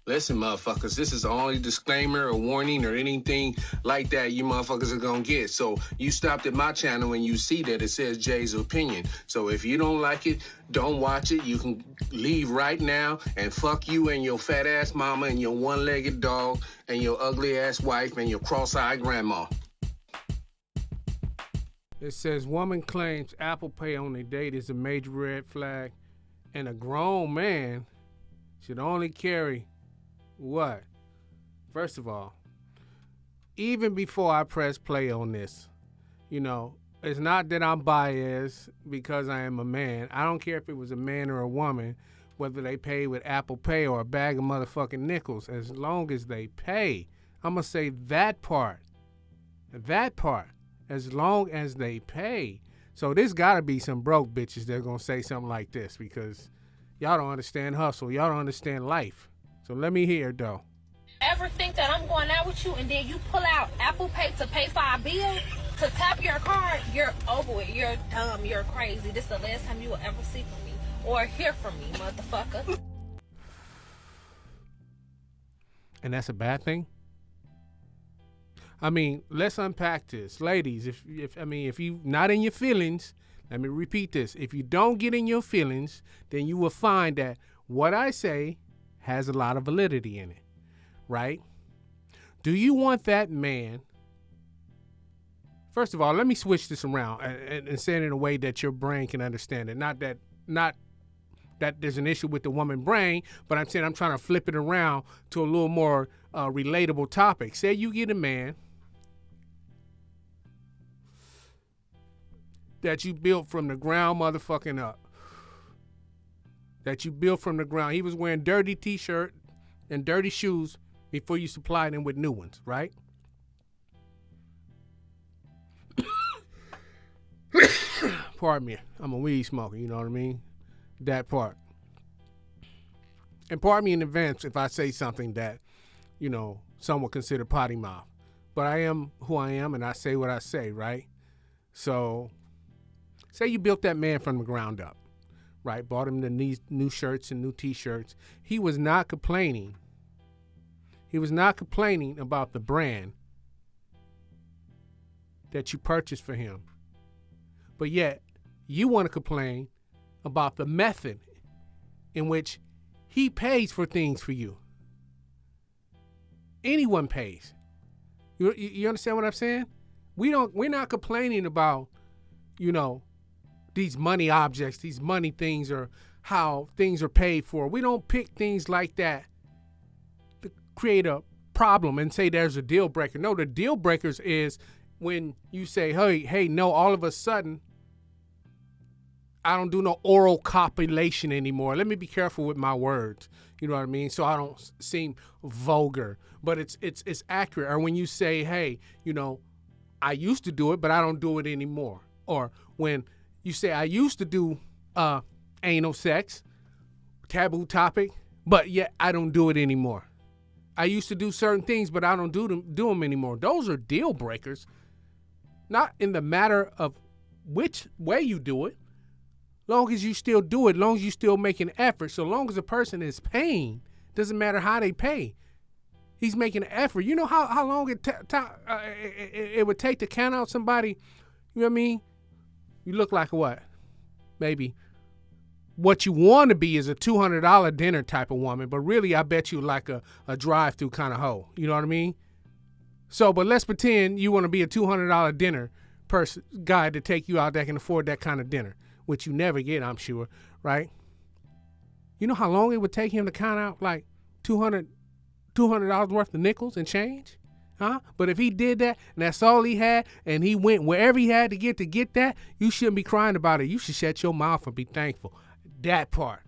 Listen, motherfuckers, this is the only disclaimer or warning or anything like that you motherfuckers are gonna get. So you stopped at my channel and you see that it says Jay's opinion. So if you don't like it, don't watch it. You can leave right now and fuck you and your fat ass mama and your one-legged dog and your ugly ass wife and your cross-eyed grandma. It says woman claims Apple Pay on a date is a major red flag and a grown man should only carry what? First of all, even before I press play on this, it's not that I'm biased because I am a man. I don't care if it was a man or a woman, whether they pay with Apple Pay or a bag of motherfucking nickels, as long as they pay. I'm going to say that part, as long as they pay. So there's got to be some broke bitches that are going to say something like this because y'all don't understand hustle. Y'all don't understand life. So let me hear, though. Ever think that I'm going out with you and then you pull out Apple Pay to pay for our bill, to tap your card, you're over with. You're dumb. You're crazy. This is the last time you will ever see from me or hear from me, motherfucker. And that's a bad thing? I mean, let's unpack this. Ladies, if you not in your feelings, let me repeat this. If you don't get in your feelings, then you will find that what I say has a lot of validity in it, right? Do you want that man? First of all, let me switch this around and say it in a way that your brain can understand it. Not that there's an issue with the woman brain, but I'm saying I'm trying to flip it around to a little more relatable topic. Say you get a man that you built from the ground motherfucking up. That you built from the ground. He was wearing dirty t-shirt and dirty shoes before you supplied him with new ones, right? Pardon me. I'm a weed smoker, you know what I mean? That part. And pardon me in advance if I say something that, some would consider potty mouth. But I am who I am and I say what I say, right? So, say you built that man from the ground up. Right, bought him the new shirts and new t-shirts. He was not complaining. He was not complaining about the brand that you purchased for him. But yet, you want to complain about the method in which he pays for things for you. Anyone pays. You understand what I'm saying? We're not complaining about, these money objects, these money things, or how things are paid for. We don't pick things like that to create a problem and say there's a deal breaker. No, the deal breakers is when you say, hey, no, all of a sudden, I don't do no oral copulation anymore. Let me be careful with my words. You know what I mean? So I don't seem vulgar, but it's accurate. Or when you say, hey, I used to do it, but I don't do it anymore. Or when you say, I used to do anal sex, taboo topic, but yet I don't do it anymore. I used to do certain things, but I don't do them anymore. Those are deal breakers, not in the matter of which way you do it. Long as you still do it, long as you still make an effort, so long as a person is paying, doesn't matter how they pay. He's making an effort. You know how long it would take to count out somebody, you know what I mean? You look like what? Maybe what you want to be is a $200 dinner type of woman, but really I bet you like a drive-through kind of hoe. You know what I mean? So, but let's pretend you want to be a $200 dinner guy to take you out that can afford that kind of dinner, which you never get, I'm sure, right? You know how long it would take him to count out like $200 worth of nickels and change? Huh? But if he did that and that's all he had and he went wherever he had to get that, you shouldn't be crying about it. You should shut your mouth and be thankful. That part.